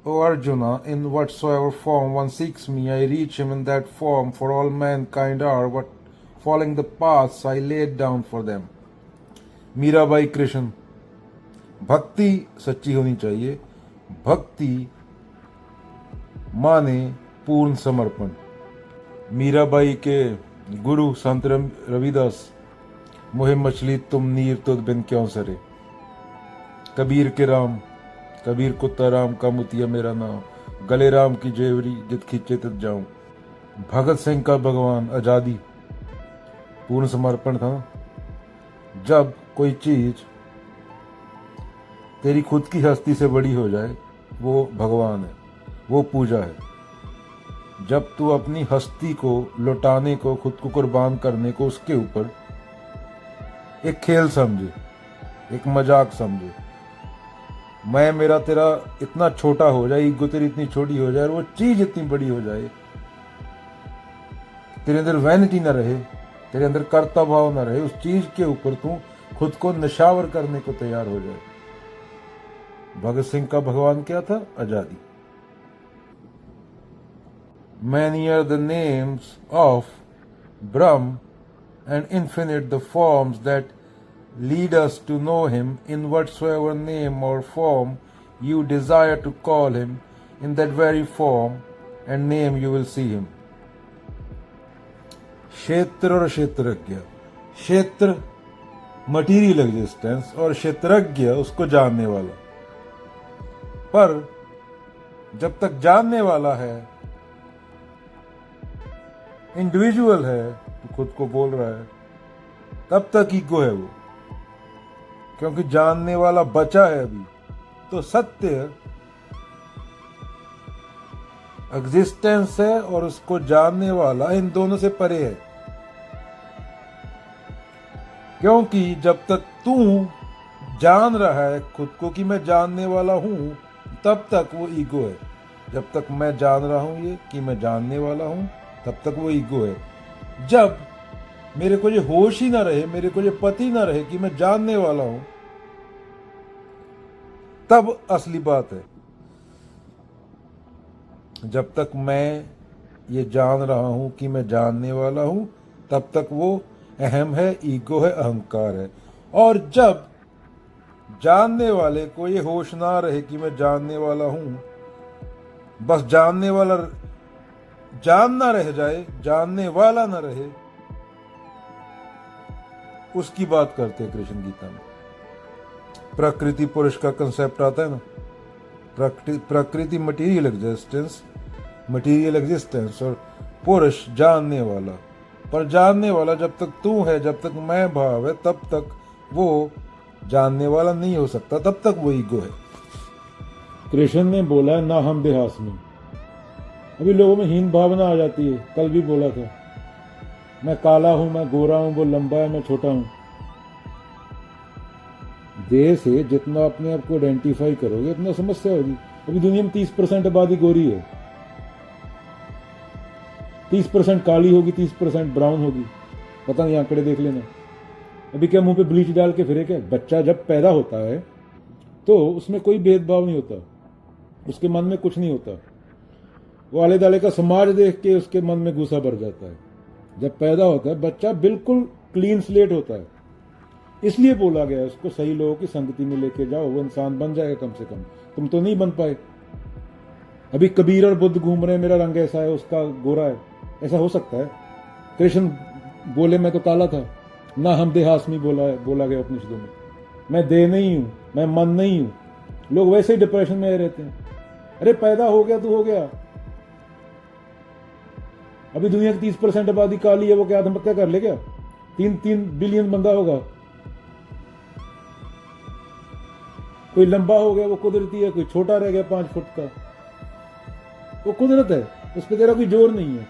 O Arjuna, in whatsoever form one seeks me, I reach him in that form, for all mankind are what following the paths I laid down for them. Mirabai Krishna. भक्ति सच्ची होनी चाहिए। भक्ति माने पूर्ण समर्पण। मीराबाई के गुरु संत रविदास, मोहे मछली तुम नीर तुद बिन क्यों सरे। कबीर के राम, कबीर कुत्ता राम का मुतिया मेरा नाम, गले राम की जेवरी जित खींचे तित जाऊं। भगत सिंह का भगवान आजादी पूर्ण समर्पण था। जब कोई चीज तेरी खुद की हस्ती से बड़ी हो जाए वो भगवान है, वो पूजा है। जब तू अपनी हस्ती को लौटाने को, खुद को कुर्बान करने को उसके ऊपर एक खेल समझे, एक मजाक समझे, मैं मेरा तेरा इतना छोटा हो जाए, ईगो तेरी इतनी छोटी हो जाए और वो चीज इतनी बड़ी हो जाए, तेरे अंदर वैनिटी न रहे, तेरे अंदर कर्ता भाव न रहे, उस चीज के ऊपर तू खुद को नशावर करने को तैयार हो जाए। भगत सिंह का भगवान क्या था? आजादी। Many are the names of Brahm and infinite the forms that lead us to know him. In whatsoever name or form you desire to call him, in that very form and name you will see him. क्षेत्र और क्षेत्रज्ञ। क्षेत्र material existence और क्षेत्रज्ञ उसको जानने वाला। पर जब तक जानने वाला है, इंडिविजुअल है, तो खुद को बोल रहा है, तब तक ईगो है वो। क्योंकि जानने वाला बचा है अभी, तो सत्य एग्जिस्टेंस है और उसको जानने वाला इन दोनों से परे है। क्योंकि जब तक तू जान रहा है खुद को कि मैं जानने वाला हूं, तब तक वो ईगो है। जब तक मैं जान रहा हूं ये कि मैं जानने वाला हूं, तब तक वो ईगो है। जब मेरे को ये होश ही ना रहे, मेरे को ये पता ही ना रहे कि मैं जानने वाला हूं, तब असली बात है। जब तक मैं ये जान रहा हूं कि मैं जानने वाला हूं, तब तक वो अहम है, ईगो है, अहंकार है। और जब जानने वाले को ये होश ना रहे कि मैं जानने वाला हूं, बस जानने वाला जानना रह जाए, जानने वाला ना रहे, उसकी बात करते हैं कृष्ण गीता में। प्रकृति पुरुष का कंसेप्ट आता है ना। प्रकृति मटीरियल एग्जिस्टेंस और पुरुष जानने वाला। पर जानने वाला जब तक तू है, जब तक मैं भाव है, तब तक वो जानने वाला नहीं हो सकता, तब तक वो ईगो है। कृष्ण ने बोला ना हम देहास्मी। अभी लोगों में हीन भावना आ जाती है। कल भी बोला था, मैं काला हूं, मैं गोरा हूं, वो लंबा है, मैं छोटा हूं। देह से जितना अपने आप को आइडेंटिफाई करोगे उतना समस्या होगी। अभी दुनिया में 30% आबादी गोरी है, 30% काली होगी, 30% ब्राउन होगी। पता नहीं, आंकड़े देख लेना। अभी क्या मुंह पे ब्लीच डाल के फिरे क्या? बच्चा जब पैदा होता है तो उसमें कोई भेदभाव नहीं होता, उसके मन में कुछ नहीं होता। वो आले दाले का समाज देख के उसके मन में गुस्सा भर जाता है। जब पैदा होता है बच्चा बिल्कुल क्लीन स्लेट होता है। इसलिए बोला गया उसको सही लोगों की संगति में लेके जाओ, वो इंसान बन जाएगा कम से कम। तुम तो नहीं बन पाए। अभी कबीर और बुद्ध घूम रहे हैं, मेरा रंग ऐसा है, उसका गोरा है। ऐसा हो सकता है? कृष्ण बोले मैं तो काला था। ना हम देहास्मी बोला गया उपनिषदों में। मैं देह नहीं हूं, मैं मन नहीं हूं। लोग वैसे ही डिप्रेशन में रहते हैं। अरे पैदा हो गया तो हो गया। अभी दुनिया की 30% आबादी काली है, वो क्या आत्महत्या कर ले क्या? 3 बिलियन बंदा होगा। कोई लंबा हो गया वो कुदरती है, कोई छोटा रह गया 5 फुट का, वो कुदरत है, उस पर तेरा कोई जोर नहीं है।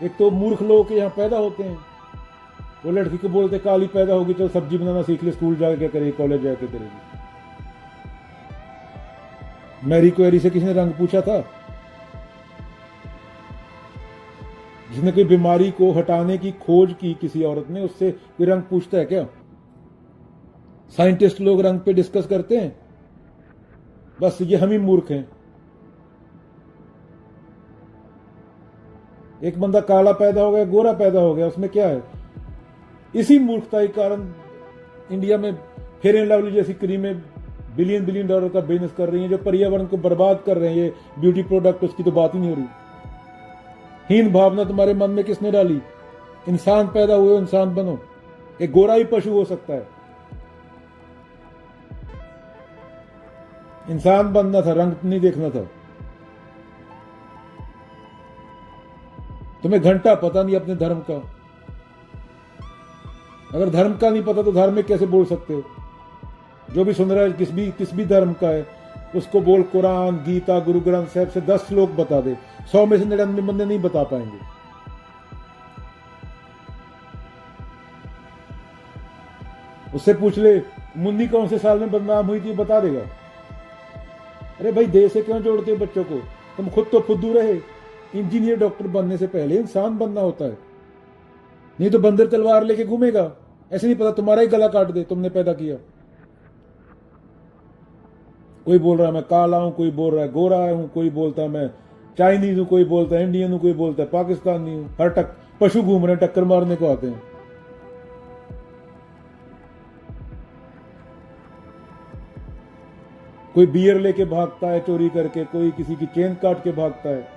एक तो मूर्ख लोग के यहाँ पैदा होते हैं, वो लड़की को बोलते काली पैदा होगी, चल सब्जी बनाना सीख ले, स्कूल जाके क्या करेगी, कॉलेज जाके करेगी। मैरी क्वेरी से किसी ने रंग पूछा था? जिसने कोई बीमारी को हटाने की खोज की किसी औरत ने, उससे कोई रंग पूछता है क्या? साइंटिस्ट लोग रंग पे डिस्कस करते हैं? बस ये हम ही मूर्ख हैं। एक बंदा काला पैदा हो गया, गोरा पैदा हो गया, उसमें क्या है? इसी मूर्खता के कारण इंडिया में फेयर एंड लवली जैसी क्रीमें बिलियन बिलियन डॉलर का बिजनेस कर रही हैं, जो पर्यावरण को बर्बाद कर रहे हैं। ये ब्यूटी प्रोडक्ट, उसकी तो बात ही नहीं हो रही। हीन भावना तुम्हारे मन में किसने डाली? इंसान पैदा हुए, इंसान बनो। एक गोरा ही पशु हो सकता है। इंसान बनना था, रंग नहीं देखना था। तुम्हें घंटा पता नहीं अपने धर्म का। अगर धर्म का नहीं पता तो धार्मिक कैसे बोल सकते हो? जो भी सुन रहा है किस भी धर्म का है, उसको बोल कुरान, गीता, गुरु ग्रंथ साहब से 10 श्लोक बता दे, 100 में से 99 बंदे नहीं बता पाएंगे। उससे पूछ ले मुन्नी कौन से साल में बदनाम हुई थी, बता देगा। अरे भाई, देश से क्यों जोड़ते हो बच्चों को? तुम खुद तो फुद्दू रहे। इंजीनियर डॉक्टर बनने से पहले इंसान बनना होता है, नहीं तो बंदर तलवार लेके घूमेगा। ऐसे नहीं पता तुम्हारा ही गला काट दे, तुमने पैदा किया। कोई बोल रहा है मैं काला हूं, कोई बोल रहा है गोरा हूं, कोई बोलता है मैं चाइनीज हूं, कोई बोलता है इंडियन हूं, कोई बोलता है पाकिस्तानी हूं। हर पशु घूम रहे हैं, टक्कर मारने को आते हैं। कोई बियर लेके भागता है चोरी करके, कोई किसी की चेन काट के भागता है,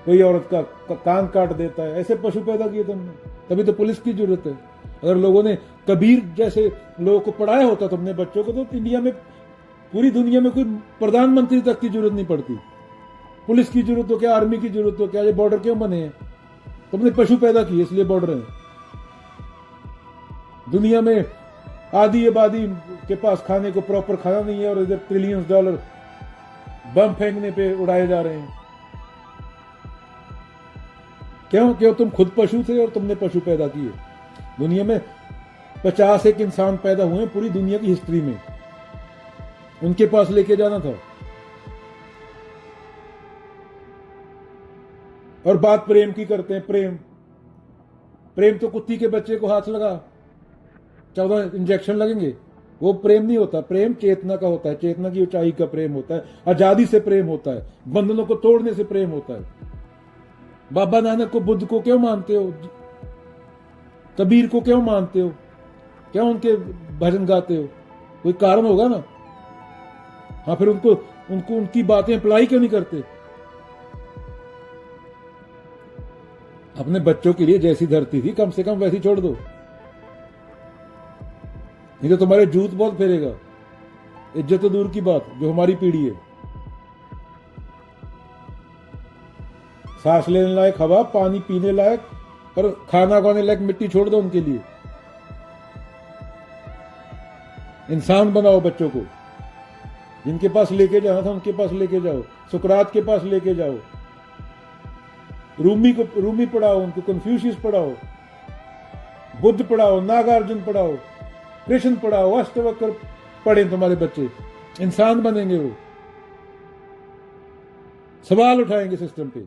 कोई औरत का कान काट देता है। ऐसे पशु पैदा किए तुमने, तभी तो पुलिस की जरूरत है। अगर लोगों ने कबीर जैसे लोगों को पढ़ाया होता तुमने बच्चों को, तो इंडिया में, पूरी दुनिया में कोई प्रधानमंत्री तक की जरूरत नहीं पड़ती। पुलिस की जरूरत हो क्या, आर्मी की जरूरत हो क्या? ये बॉर्डर क्यों बने हैं? तुमने पशु पैदा किए, इसलिए बॉर्डर है। दुनिया में आधी आबादी के पास खाने को प्रॉपर खाना नहीं है, और इधर ट्रिलियंस डॉलर बम फेंकने पे उड़ाए जा रहे हैं। क्यों? तुम खुद पशु थे और तुमने पशु पैदा किए। दुनिया में 51 इंसान पैदा हुए पूरी दुनिया की हिस्ट्री में, उनके पास लेके जाना था। और बात प्रेम की करते हैं। प्रेम तो कुत्ती के बच्चे को हाथ लगा 14 इंजेक्शन लगेंगे, वो प्रेम नहीं होता। प्रेम चेतना का होता है, चेतना की ऊंचाई का प्रेम होता है, आजादी से प्रेम होता है, बंधनों को तोड़ने से प्रेम होता है। बाबा नानक को, बुद्ध को क्यों मानते हो? कबीर को क्यों मानते हो? क्यों उनके भजन गाते हो? कोई कारण होगा ना। हाँ, फिर उनको उनकी बातें अप्लाई क्यों नहीं करते? अपने बच्चों के लिए जैसी धरती थी कम से कम वैसी छोड़ दो, नहीं तो तुम्हारे जूत बहुत फेरेगा। इज्जत तो दूर की बात, जो हमारी पीढ़ी है। सांस लेने लायक हवा, पानी पीने लायक और खाना खाने लायक मिट्टी छोड़ दो उनके लिए। इंसान बनाओ बच्चों को। जिनके पास लेके जाना था उनके पास लेके जाओ, सुकरात के पास लेके जाओ, रूमी पढ़ाओ, उनको कन्फ्यूशियस पढ़ाओ, बुद्ध पढ़ाओ, नागार्जुन पढ़ाओ, कृष्ण पढ़ाओ, अष्टवक्र पढ़े तुम्हारे बच्चे। इंसान बनेंगे वो, सवाल उठाएंगे सिस्टम पे।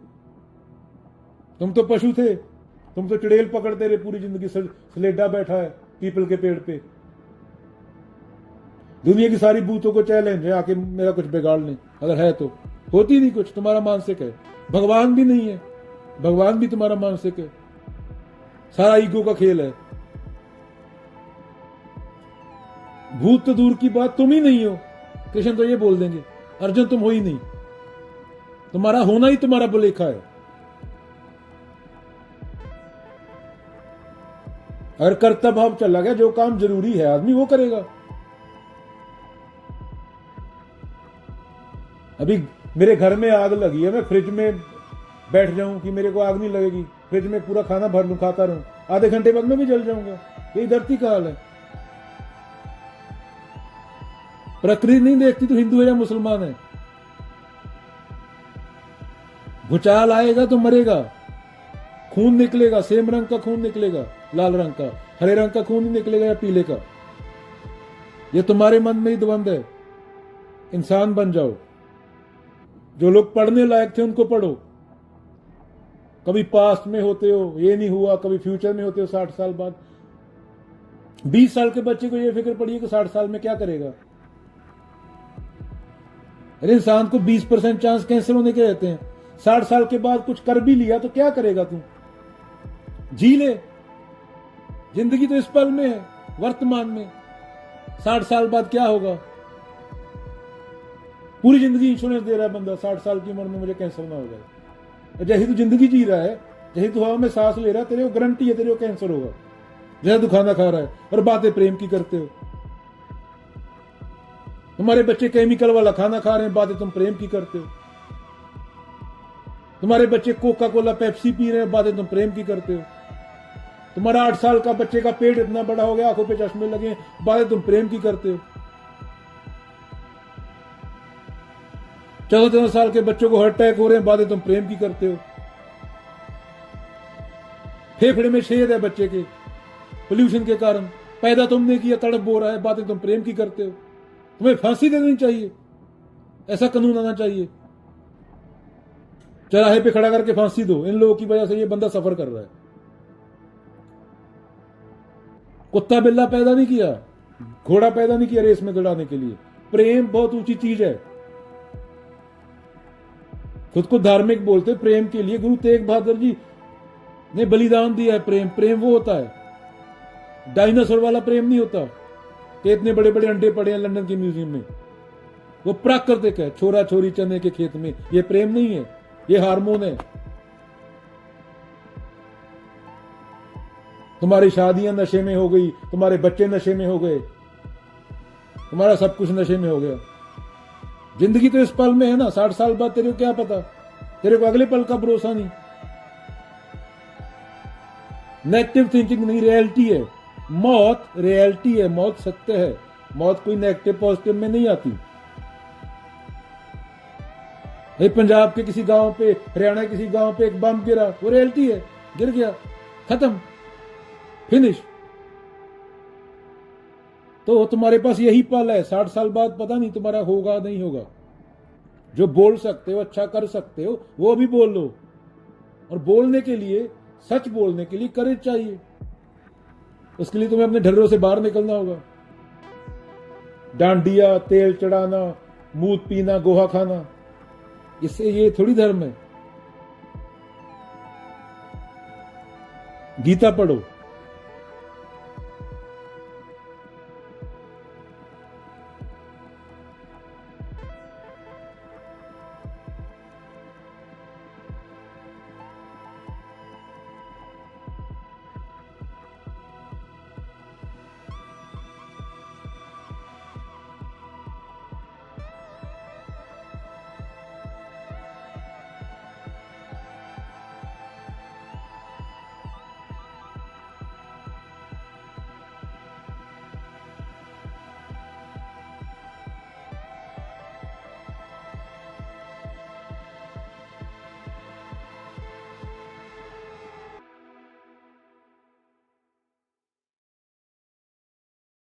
तुम तो पशु थे, तुम तो चुड़ैल पकड़ते रहे पूरी जिंदगी। सलेडा बैठा है पीपल के पेड़ पे। दुनिया की सारी बूतों को चैलेंज है आके मेरा कुछ बिगाड़ लें, अगर है तो। होती नहीं कुछ, तुम्हारा मानसिक है। भगवान भी नहीं है, भगवान भी तुम्हारा मानसिक है। सारा ईगो का खेल है। भूत तो दूर की बात, तुम ही नहीं हो। कृष्ण तो ये बोल देंगे, अर्जुन तुम हो ही नहीं, तुम्हारा होना ही तुम्हारा बुलेखा है। अगर कर्तव्य भाव चला गया, जो काम जरूरी है आदमी वो करेगा। अभी मेरे घर में आग लगी है, मैं फ्रिज में बैठ जाऊं कि मेरे को आग नहीं लगेगी, फ्रिज में पूरा खाना भर लूं, खाता रहूं, आधे घंटे बाद मैं भी जल जाऊंगा। यही धरती का हाल है। प्रकृति नहीं देखती तो हिंदू है या मुसलमान है। भूचाल आएगा तो मरेगा, खून निकलेगा, सेम रंग का खून निकलेगा, लाल रंग का, हरे रंग का खून नहीं निकलेगा या पीले का। ये तुम्हारे मन में ही द्वंद है। इंसान बन जाओ। जो लोग पढ़ने लायक थे उनको पढ़ो। कभी पास्ट में होते हो, ये नहीं हुआ, कभी फ्यूचर में होते हो 60 साल बाद। 20 साल के बच्चे को ये फिक्र पड़ी है कि 60 साल में क्या करेगा। अरे इंसान को 20% चांस कैंसर होने के रहते हैं। 60 साल के बाद कुछ कर भी लिया तो क्या करेगा तू? जी ले, जिंदगी तो इस पल में है, वर्तमान में। 60 साल बाद क्या होगा? पूरी जिंदगी इंश्योरेंस दे रहा है बंदा, 60 साल की उम्र में मुझे कैंसर ना हो जाए। जैसे तू जिंदगी जी रहा है, जैसे तू हवा में सांस ले रहा है, तेरे को गारंटी है तेरे को कैंसर होगा। जैसे तू खाना खा रहा है और बातें प्रेम की करते हो। तुम्हारे बच्चे केमिकल वाला खाना खा रहे हैं, बातें तुम प्रेम की करते हो। तुम्हारे बच्चे कोका कोला पेप्सी पी रहे हैं, बातें तुम प्रेम की करते हो। तुम्हारा 8 साल का बच्चे का पेट इतना बड़ा हो गया, आंखों पे चश्मे लगे, बातें तुम प्रेम की करते हो। 14 साल के बच्चों को हार्ट अटैक हो रहे हैं, बातें तुम प्रेम की करते हो। फेफड़े में छेद है बच्चे के पोल्यूशन के कारण, पैदा तुमने किया, तड़प बो रहा है, बातें तुम प्रेम की करते हो। तुम्हें फांसी दे देनी चाहिए, ऐसा कानून आना चाहिए। चौराहे पे खड़ा करके फांसी दो, इन लोगों की वजह से ये बंदा सफर कर रहा है। कुत्ता बिल्ला पैदा नहीं किया, घोड़ा पैदा नहीं किया रेस में दौड़ाने के लिए। प्रेम बहुत ऊंची चीज है। खुद को धार्मिक बोलते, प्रेम के लिए गुरु तेग बहादुर जी ने बलिदान दिया है। प्रेम, प्रेम वो होता है, डायनासोर वाला प्रेम नहीं होता कि इतने बड़े बड़े अंडे पड़े हैं लंदन के म्यूजियम में। वो प्राकृतिक है, छोरा छोरी चने के खेत में। ये प्रेम नहीं है, ये हार्मोन है। तुम्हारी शादियां नशे में हो गई, तुम्हारे बच्चे नशे में हो गए, तुम्हारा सब कुछ नशे में हो गया। जिंदगी तो इस पल में है ना। 60 साल बाद तेरे को क्या पता, तेरे को अगले पल का भरोसा नहीं। नेगेटिव थिंकिंग नहीं, रियलिटी है। मौत रियलिटी है, मौत सत्य है। मौत कोई नेगेटिव पॉजिटिव में नहीं आती। पंजाब के किसी गांव पे, हरियाणा के किसी गांव पे एक बम गिरा, वो रियलिटी है, गिर गया, खत्म, फिनिश। तो तुम्हारे पास यही पल है। 60 साल बाद पता नहीं तुम्हारा होगा नहीं होगा। जो बोल सकते हो, अच्छा कर सकते हो, वो भी बोल लो। और बोलने के लिए, सच बोलने के लिए करेज चाहिए। उसके लिए तुम्हें अपने ढर्रों से बाहर निकलना होगा। डांडिया, तेल चढ़ाना, मूत पीना, गोहा खाना, इससे ये थोड़ी धर्म है। गीता पढ़ो।